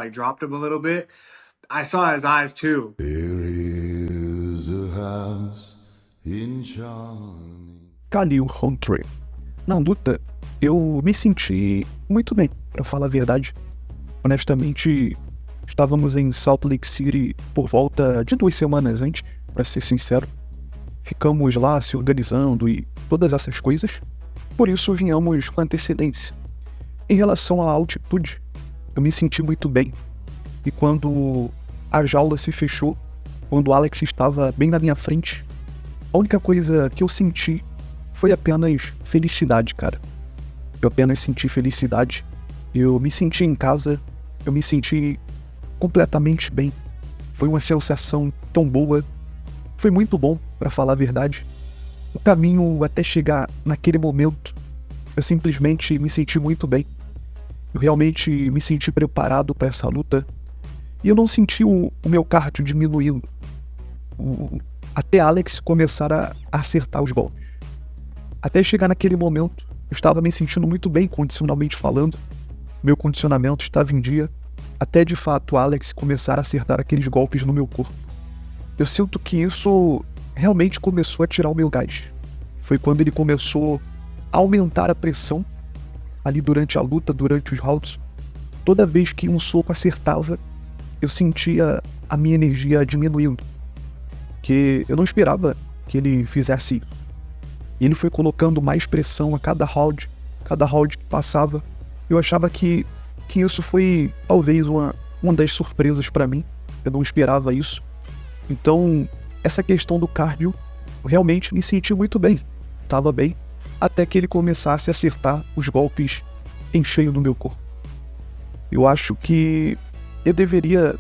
like dropped him a little bit. I saw his eyes too. There is a house in charming. Khalil Humphrey. Na luta, eu me senti muito bem, pra falar a verdade. Honestamente, estávamos em Salt Lake City por volta de 2 semanas antes, pra ser sincero. Ficamos lá se organizando e todas essas coisas, por isso viemos com antecedência. Em relação à altitude, eu me senti muito bem. E quando a jaula se fechou, quando o Alex estava bem na minha frente, a única coisa que eu senti foi apenas felicidade, cara. Eu apenas senti felicidade. Eu me senti em casa, eu me senti completamente bem. Foi uma sensação tão boa. Foi muito bom, pra falar a verdade. O caminho até chegar naquele momento, eu simplesmente me senti muito bem. Eu realmente me senti preparado pra essa luta. E eu não senti o meu cardio diminuindo. Até Alex começar a acertar os golpes. Até chegar naquele momento, eu estava me sentindo muito bem, condicionalmente falando. Meu condicionamento estava em dia. Até de fato Alex começar a acertar aqueles golpes no meu corpo. Eu sinto que isso realmente começou a tirar o meu gás. Foi quando ele começou a aumentar a pressão ali durante a luta, durante os rounds. Toda vez que um soco acertava, eu sentia a minha energia diminuindo. Que eu não esperava que ele fizesse isso. E ele foi colocando mais pressão a cada round que passava. Eu achava que isso foi talvez uma das surpresas pra mim. Eu não esperava isso. Então, essa questão do cardio, eu realmente me senti muito bem. Estava bem, até que ele começasse a acertar os golpes em cheio no meu corpo. Eu acho que eu deveria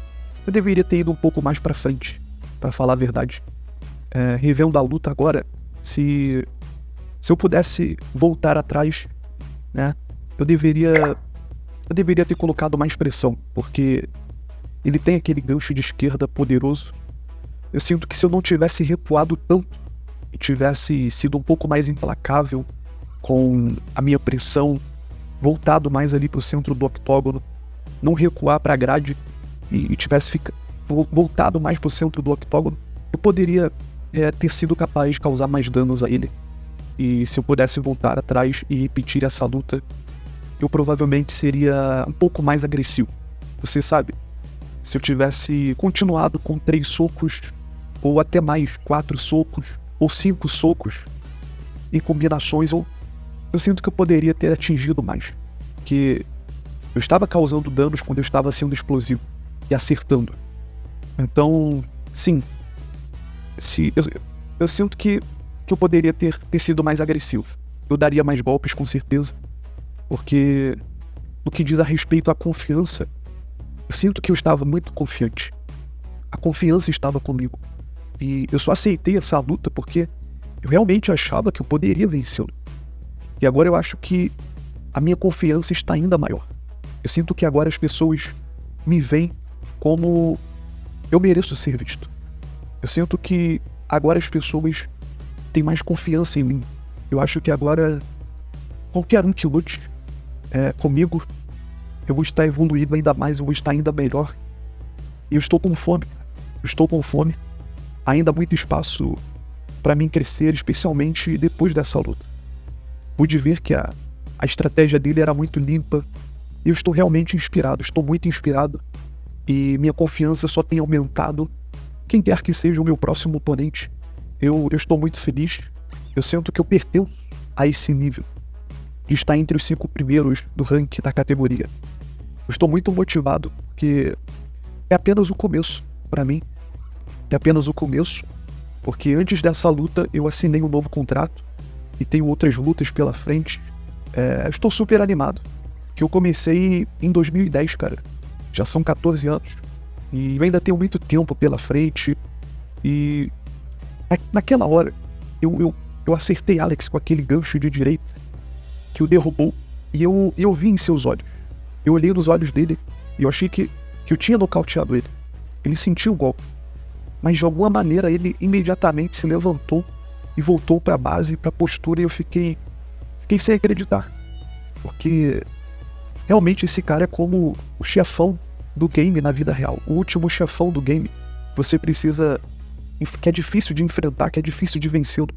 ter ido um pouco mais pra frente, pra falar a verdade. Revendo a luta agora, se eu pudesse voltar atrás, né, eu deveria ter colocado mais pressão, porque ele tem aquele gancho de esquerda poderoso. Eu sinto que se eu não tivesse recuado tanto e tivesse sido um pouco mais implacável com a minha pressão, voltado mais ali pro centro do octógono, não recuar pra grade e tivesse voltado mais pro centro do octógono, eu poderia ter sido capaz de causar mais danos a ele. E se eu pudesse voltar atrás e repetir essa luta, eu provavelmente seria um pouco mais agressivo. Você sabe, se eu tivesse continuado com 3 socos, ou até mais 4 socos, ou 5 socos, em combinações, eu sinto que eu poderia ter atingido mais. Porque eu estava causando danos quando eu estava sendo explosivo e acertando. Então, sim, eu sinto que eu poderia ter sido mais agressivo. Eu daria mais golpes, com certeza. Porque, no que diz a respeito à confiança, eu sinto que eu estava muito confiante. A confiança estava comigo. E eu só aceitei essa luta porque eu realmente achava que eu poderia vencê-lo. E agora eu acho que a minha confiança está ainda maior. Eu sinto que agora as pessoas me veem como eu mereço ser visto. Eu sinto que agora as pessoas têm mais confiança em mim. Eu acho que agora qualquer um que lute comigo, eu vou estar evoluído ainda mais, eu vou estar ainda melhor. E eu estou com fome. Ainda há muito espaço para mim crescer, especialmente depois dessa luta. Pude ver que a estratégia dele era muito limpa. Eu estou realmente inspirado, estou muito inspirado. E minha confiança só tem aumentado. Quem quer que seja o meu próximo oponente, eu estou muito feliz. Eu sinto que eu pertenço a esse nível de estar entre os 5 primeiros do ranking da categoria. Eu estou muito motivado, porque é apenas o começo para mim. É apenas o começo, porque antes dessa luta eu assinei um novo contrato e tenho outras lutas pela frente. Estou super animado, que eu comecei em 2010, cara. Já são 14 anos e eu ainda tenho muito tempo pela frente. E naquela hora eu acertei Alex com aquele gancho de direita que o derrubou, e eu vi em seus olhos. Eu olhei nos olhos dele e eu achei que eu tinha nocauteado ele. Ele sentiu o golpe, mas de alguma maneira ele imediatamente se levantou e voltou pra base, pra postura, e eu fiquei sem acreditar. Porque realmente esse cara é como o chefão do game na vida real. O último chefão do game, você precisa... que é difícil de enfrentar, que é difícil de vencê-lo.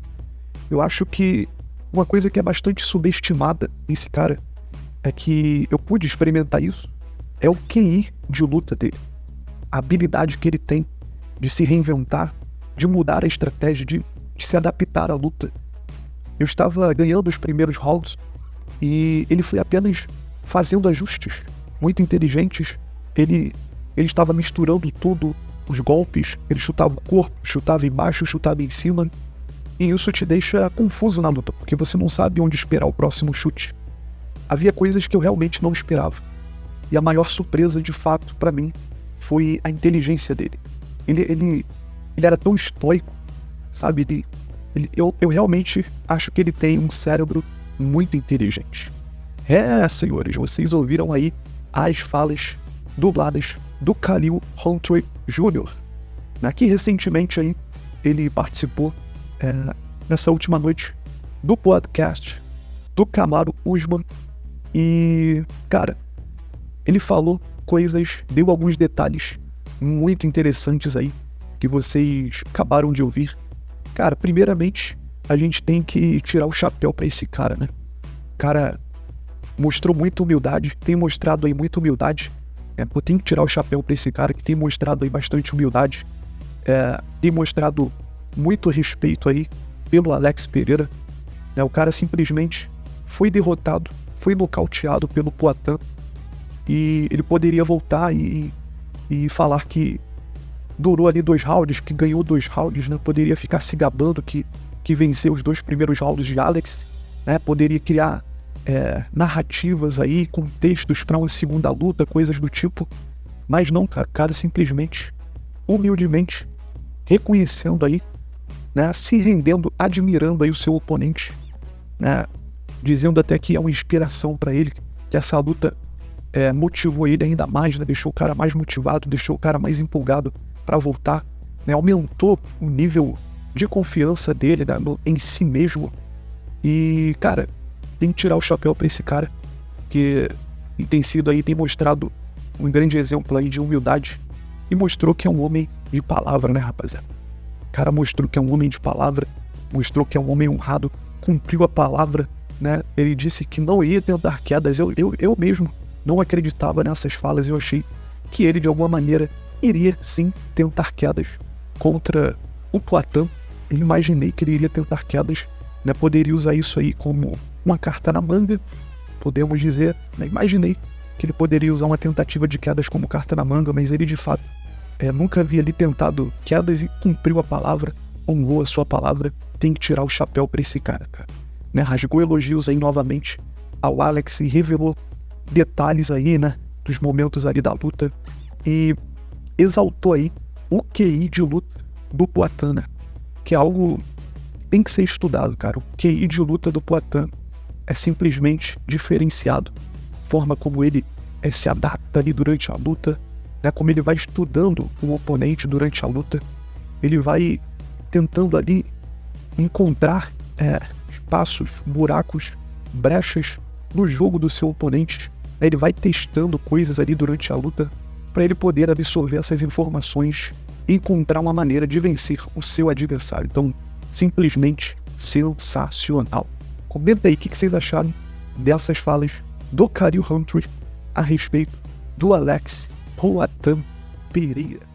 Eu acho que uma coisa que é bastante subestimada nesse cara é que eu pude experimentar isso, é o QI de luta dele. A habilidade que ele tem de se reinventar, de mudar a estratégia, de se adaptar à luta. Eu estava ganhando os primeiros rounds e ele foi apenas fazendo ajustes muito inteligentes. Ele estava misturando tudo, os golpes, ele chutava o corpo, chutava embaixo, chutava em cima. E isso te deixa confuso na luta, porque você não sabe onde esperar o próximo chute. Havia coisas que eu realmente não esperava. E a maior surpresa, de fato, pra mim, foi a inteligência dele. Ele era tão estoico, sabe? Eu realmente acho que ele tem um cérebro muito inteligente. Senhores, vocês ouviram aí as falas dubladas do Khalil Humphrey Jr., que recentemente aí ele participou nessa última noite do podcast do Kamaru Usman. E, cara, ele falou coisas, deu alguns detalhes muito interessantes aí que vocês acabaram de ouvir. Cara, primeiramente, a gente tem que tirar o chapéu pra esse cara, né? O cara mostrou muita humildade, tem mostrado aí muita humildade. Eu tenho que tirar o chapéu pra esse cara que tem mostrado aí bastante humildade. Tem mostrado muito respeito aí pelo Alex Pereira. O cara simplesmente foi derrotado, foi nocauteado pelo Poatan. E ele poderia voltar e falar que durou ali 2 rounds, que ganhou 2 rounds, né? Poderia ficar se gabando que venceu os 2 primeiros rounds de Alex, né? Poderia criar narrativas aí, contextos para uma segunda luta, coisas do tipo. Mas não, cara. O cara simplesmente, humildemente, reconhecendo aí, né? Se rendendo, admirando aí o seu oponente, né? Dizendo até que é uma inspiração para ele, que essa luta motivou ele ainda mais, né? Deixou o cara mais motivado, deixou o cara mais empolgado para voltar, né? Aumentou o nível de confiança dele, né? Em si mesmo. E, cara, tem que tirar o chapéu pra esse cara, que tem mostrado um grande exemplo aí de humildade e mostrou que é um homem de palavra, né, rapaziada? O cara mostrou que é um homem de palavra, mostrou que é um homem honrado, cumpriu a palavra, né? Ele disse que não ia tentar quedas. Eu mesmo não acreditava nessas falas. Eu achei que ele, de alguma maneira, iria sim tentar quedas contra o Poatan. Eu imaginei que ele iria tentar quedas, né? Poderia usar isso aí como uma carta na manga, podemos dizer, né? Imaginei que ele poderia usar uma tentativa de quedas como carta na manga, mas ele de fato nunca havia ali tentado quedas e cumpriu a palavra, honrou a sua palavra. Tem que tirar o chapéu pra esse cara, né? Rasgou elogios aí novamente ao Alex e revelou detalhes aí, né, dos momentos ali da luta e exaltou aí o QI de luta do Poatan, né? Que é algo que tem que ser estudado, cara. O QI de luta do Poatan é simplesmente diferenciado. A forma como ele se adapta ali durante a luta, né? Como ele vai estudando o oponente durante a luta, ele vai tentando ali encontrar espaços, buracos, brechas no jogo do seu oponente. Ele vai testando coisas ali durante a luta para ele poder absorver essas informações e encontrar uma maneira de vencer o seu adversário. Então, simplesmente sensacional. Comenta aí o que vocês acharam dessas falas do Khalil Humphrey a respeito do Alex Poatan Pereira.